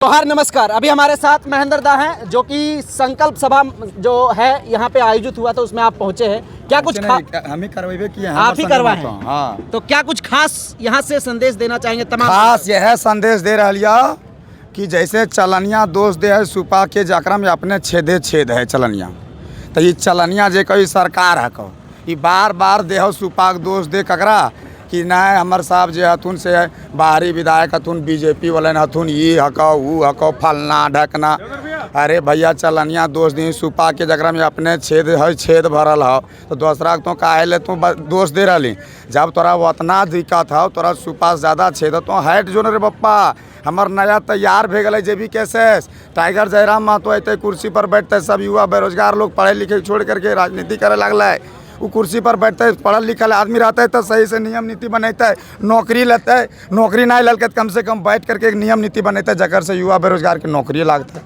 जोहार, नमस्कार। अभी हमारे साथ महेंद्र दा हैं जो कि संकल्प सभा जो है यहाँ पे आयोजित हुआ था, उसमें आप पहुँचे हैं। क्या कुछ हम ही करवाए किए हैं, आप ही करवाए हैं? हाँ। तो क्या कुछ खास यहाँ से संदेश देना चाहेंगे तमाम? खास यह संदेश दे रहा कि जैसे चलनिया दोष दे है सुपा के जकरा में अपने छेदे छेद है चलनिया, तो ये चलनिया जे कोई सरकार है कहो ये बार बार देह सुपा के दोष दे ककरा कि ना हमार साहब जो हथुन से बाहरी विधायक हथुन बीजेपी वाले हथुन ये हको वो हको फलना ढकना। अरे भैया चलनिया दोष दी सुपा के जगह में अपने छेद भरल हो तो दूसरा तो काहे ले तू दोष दे रही। जब तोरा उतना दिक्कत हो तोरा सुपा से ज़्यादा छेद तो हट जो रे बप्पा। हमार नया तैयार भे गए जेबी केसेस टाइगर जयराम महतो अत कुर्सी पर बैठते सब युवा बेरोजगार लोग पढ़े लिखे छोड़ करके राजनीति करे लगल है। वो कुर्सी पर बैठते पढ़ल लिखल आदमी रहते तो सही से नियम नीति बनते, नौकरी लेते, नौकरी नहीं ललके कम से कम बैठ करके एक नियम नीति बनते जगह से युवा बेरोजगार की नौकरी लागता।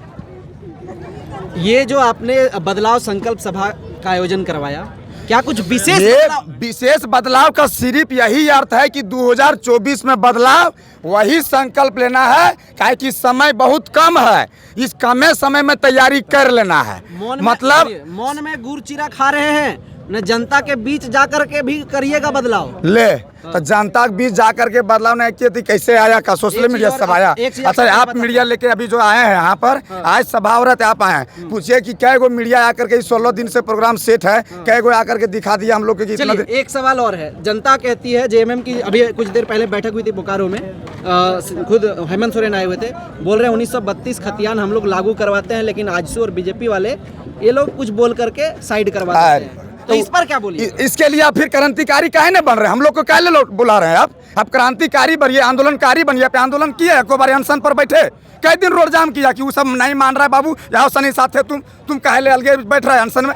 ये जो आपने बदलाव संकल्प सभा का आयोजन करवाया, क्या कुछ विशेष विशेष बदलाव का सिर्फ यही अर्थ है कि 2024 में बदलाव वही संकल्प लेना है, काहे कि समय बहुत कम है, इस कमे समय में तैयारी कर लेना है। मतलब मौन में गुड़ चिरा खा रहे हैं न, जनता के बीच जाकर के भी करिएगा बदलाव। ले तो जनता के बीच जाकर के बदलाव नहीं किया तो कैसे आया का सोशल मीडिया सब आया। अच्छा आप मीडिया लेके अभी जो आए हैं यहाँ पर आज सभा हो रहा है, आप आए हैं, पूछिए कि कै गो मीडिया आकर के 16 दिन से प्रोग्राम सेट है, कै गो आकर के दिखा दिया हम लोग के। चलिए एक सवाल और है, जनता कहती है जेएमएम की अभी कुछ देर पहले बैठक हुई थी बोकारो में, खुद हेमंत सोरेन आए हुए थे, बोल रहे हैं 1932 खतियान हम लोग लागू करवाते हैं लेकिन आजसू और बीजेपी वाले ये लोग कुछ बोल करके साइड करवाते हैं। तो इस पर क्या बोलिए? इसके लिए आप फिर क्रांतिकारी काहे नहीं बन रहे? हम लोग को काहे बुला रहे हैं आप क्रांतिकारी बनिए, आंदोलनकारी बनिए। पे आंदोलन किए को बार अनशन पर बैठे, कई दिन रोड जाम किया कि वो सब नहीं मान रहा है। बाबू यहाँ सनी साथ है, तुम काहे ले अलगे बैठ रहे अनशन में?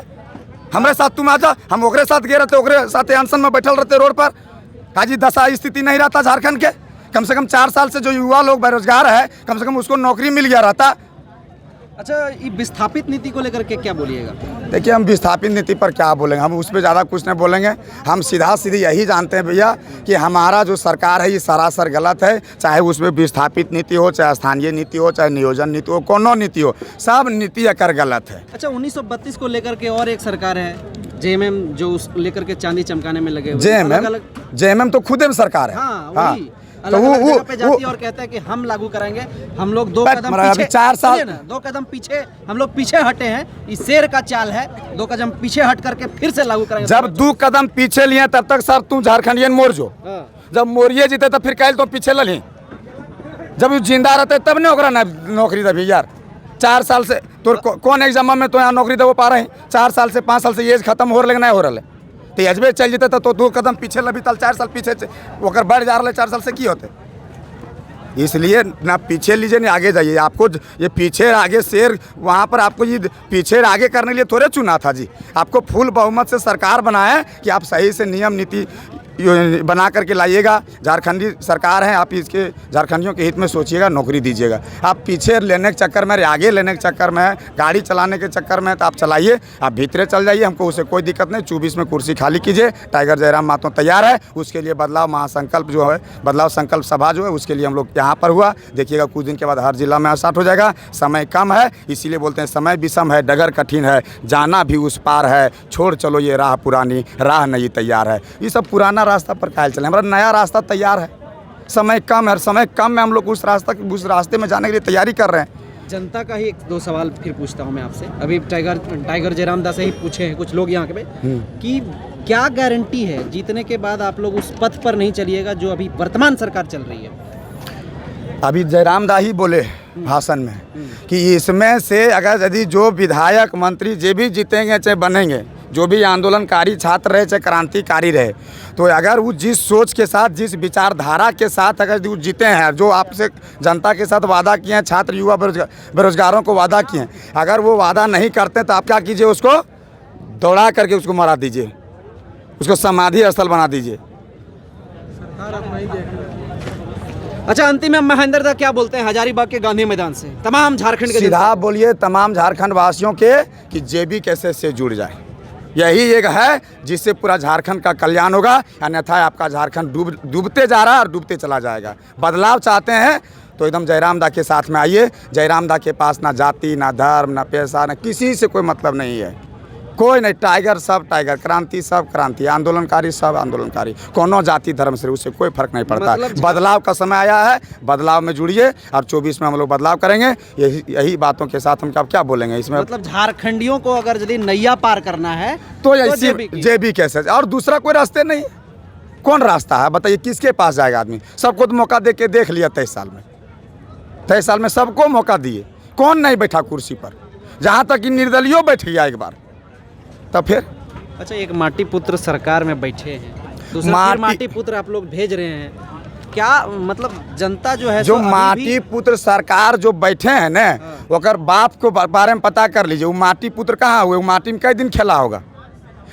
हमारे साथ तुम आ जा, हम ओकरे साथ गए रहते, ओकरे साथ अनशन में बैठल रहते रोड पर। काजी दशा स्थिति नहीं रहता झारखंड के। कम से कम 4 साल से जो युवा लोग बेरोजगार है, कम से कम उसको नौकरी मिल गया रहता। अच्छा, ये विस्थापित नीति को लेकर के क्या बोलिएगा? देखिए हम विस्थापित नीति पर क्या बोलेंगे, हम उस पर ज़्यादा कुछ नहीं बोलेंगे। हम सीधा सीधी यही जानते हैं भैया कि हमारा जो सरकार है ये सरासर गलत है, चाहे उसमें विस्थापित नीति हो, चाहे स्थानीय नीति हो, चाहे नियोजन नीति हो, कोनो नीति हो, सब नीति अकर गलत है। अच्छा 1932 को लेकर के और एक सरकार है जेएमएम जो उस लेकर के चांदी चमकाने में लगे हुए। जेएमएम तो खुद में सरकार है। हाँ। तो वो पे जाती है और कहता है कि हम लागू कराएंगे। हम लोग 2 कदम पीछे, 4 साल 2 कदम पीछे हम लोग पीछे हटे हैं। इस शेर का चाल है, 2 कदम पीछे हट करके फिर से लागू करेंगे। जब 2 कदम पीछे लिए तब तक सर तुम झारखंडियन मोर जो, जब मोरिये जीते तो फिर कल तो पीछे लली। जब जिंदा रहते तब नहीं ओकरा नौकरी दबी यार। 4 साल से तो कौन एग्जाम में तो यहाँ नौकरी दे पा रहे हैं? 4 साल से 5 साल से एज खत्म हो रहा नहीं हो रहा है, तो अजबे चल जेते तो 2 कदम पीछे लभी तल 4 साल पीछे ओकर बढ़ जा रहा है। 4 साल से की होते, इसलिए ना पीछे लीजिए ना आगे जाइए। आपको ये पीछे आगे शेर वहाँ पर आपको ये पीछे आगे करने के लिए थोड़े चुना था जी। आपको फुल बहुमत से सरकार बनाए कि आप सही से नियम नीति बना करके लाइएगा। झारखंडी सरकार है, आप इसके झारखंडियों के हित में सोचिएगा, नौकरी दीजिएगा। आप पीछे लेने के चक्कर में, आगे लेने के चक्कर में, गाड़ी चलाने के चक्कर में तो आप चलाइए, आप भीतरे चल जाइए, हमको उससे कोई दिक्कत नहीं। 24 में कुर्सी खाली कीजिए, टाइगर जयराम महतो तैयार है। उसके लिए बदलाव महासंकल्प जो है, बदलाव संकल्प सभा जो है, उसके लिए हम लोग यहाँ पर हुआ। देखिएगा कुछ दिन के बाद हर जिला में स्टार्ट हो जाएगा। समय कम है, इसीलिए बोलते हैं समय विषम है, डगर कठिन है, जाना भी उस पार है, छोड़ चलो ये राह पुरानी, राह नहीं तैयार है। ये सब पुराना रास्ता पर काहे चले? हमारा नया रास्ता तैयार है, समय कम है, समय कम में हम लोग उस रास्ते में जाने के लिए तैयारी कर रहे हैं। जनता का ही 1-2 सवाल फिर पूछता हूं मैं आपसे। अभी टाइगर जयराम दा से ही पूछे हैं कुछ लोग यहाँ पे कि क्या गारंटी है जीतने के बाद आप लोग उस पथ पर नहीं चलिएगा जो अभी वर्तमान सरकार चल रही है? अभी जयराम दा ही बोले भाषण में कि इसमें से अगर यदि जो विधायक मंत्री जो भी जीतेंगे चाहे बनेंगे, जो भी आंदोलनकारी छात्र रहे चाहे क्रांतिकारी रहे, तो अगर वो जिस सोच के साथ, जिस विचारधारा के साथ अगर वो जीते हैं, जो आपसे जनता के साथ वादा किए हैं, छात्र युवा बेरोजगारों को वादा किए हैं, अगर वो वादा नहीं करते तो आप क्या कीजिए? उसको दौड़ा करके उसको मरा दीजिए, उसको समाधि स्थल बना दीजिए। अच्छा अंतिम में महेंद्र दा क्या बोलते हैं हजारीबाग के गांधी मैदान से तमाम झारखंड के? सीधा बोलिए तमाम झारखंड वासियों के कि जेबी कैसे से जुड़ जाए, यही एक है जिससे पूरा झारखंड का कल्याण होगा। अन्यथा आपका झारखंड डूबते जा रहा है और डूबते चला जाएगा। बदलाव चाहते हैं तो एकदम जयराम दा के साथ में आइए। जयराम दा के पास ना जाति, ना धर्म, ना पैसा, ना किसी से कोई मतलब नहीं है। कोई नहीं, टाइगर सब टाइगर, क्रांति सब क्रांति, आंदोलनकारी सब आंदोलनकारी, कोनो जाति धर्म से उससे कोई फर्क नहीं पड़ता। मतलब बदलाव का समय आया है, बदलाव में जुड़िए और 24 में हम लोग बदलाव करेंगे। यही बातों के साथ हम क्या बोलेंगे इसमें। मतलब झारखंडियों को अगर यदि नैया पार करना है तो जेबी कैसे, और दूसरा कोई रास्ते नहीं। कौन रास्ता है बताइए, किसके पास जाएगा आदमी? सबको तो मौका दे के देख लिया 23 साल में। 23 साल में सबको मौका दिए, कौन नहीं बैठा कुर्सी पर? जहाँ तक कि निर्दलियों बैठ गया एक बार, तब फिर अच्छा, एक माटी पुत्र सरकार में बैठे हैं, दूसरा फिर माटी पुत्र आप लोग भेज रहे हैं, क्या मतलब जनता जो है जो माटी पुत्र सरकार जो बैठे हैं ना, ओकर बाप को बारे में पता कर लीजिए। वो माटी पुत्र कहाँ हुए? वो माटी में कई दिन खेला होगा।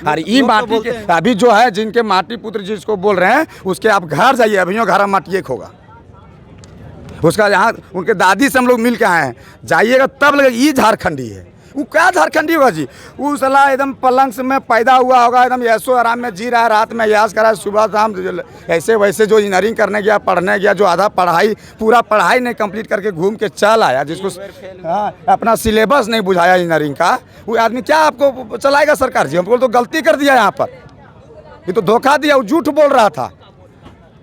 अरे ये माटी के अभी जो है, जिनके माटी पुत्र जिसको बोल रहे हैं, उसके आप घर जाइए, अभी घर माटी एक होगा उसका। यहाँ उनके दादी से हम लोग मिल के आए हैं, जाइएगा तब लगेगा ये झारखंडी है। वो क्या झारखंडी होगा जी? वो साला एकदम पलंग से में पैदा हुआ होगा, एकदम ऐसो आराम में जी रहा है, रात में यास करा है, सुबह शाम ऐसे वैसे। जो इंजीनियरिंग करने गया, पढ़ने गया, जो आधा पढ़ाई पूरा पढ़ाई नहीं कंप्लीट करके घूम के चल आया, जिसको अपना सिलेबस नहीं बुझाया इंजीनियरिंग का, वो आदमी क्या आपको चलाएगा सरकार जी? हमको तो गलती कर दिया यहाँ पर, ये तो धोखा दिया। वो झूठ बोल रहा था।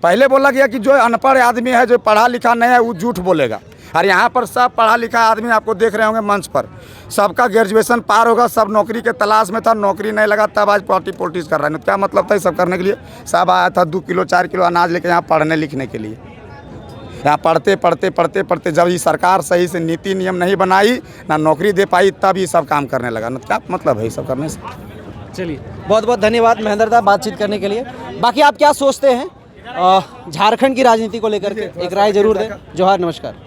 पहले बोला गया कि जो अनपढ़ आदमी है, जो पढ़ा लिखा नहीं है, वो झूठ बोलेगा। और यहाँ पर सब पढ़ा लिखा आदमी आपको देख रहे होंगे मंच पर, सबका ग्रेजुएशन पार होगा, सब नौकरी के तलाश में था, नौकरी नहीं लगा, तब आज पॉलिटिक्स कर रहे हैं। क्या मतलब था ये सब करने के लिए? सब आया था 2 किलो 4 किलो अनाज लेके यहाँ पढ़ने लिखने के लिए। यहाँ पढ़ते जब ये सरकार सही से नीति नियम नहीं बनाई, ना नौकरी दे पाई, तब ये सब काम करने लगा। ना क्या मतलब है ये सब करने से? चलिए, बहुत बहुत धन्यवाद महेंद्र दा बातचीत करने के लिए। बाकी आप क्या सोचते हैं झारखंड की राजनीति को लेकर के? एक राय जरूर दें। जोहार, नमस्कार।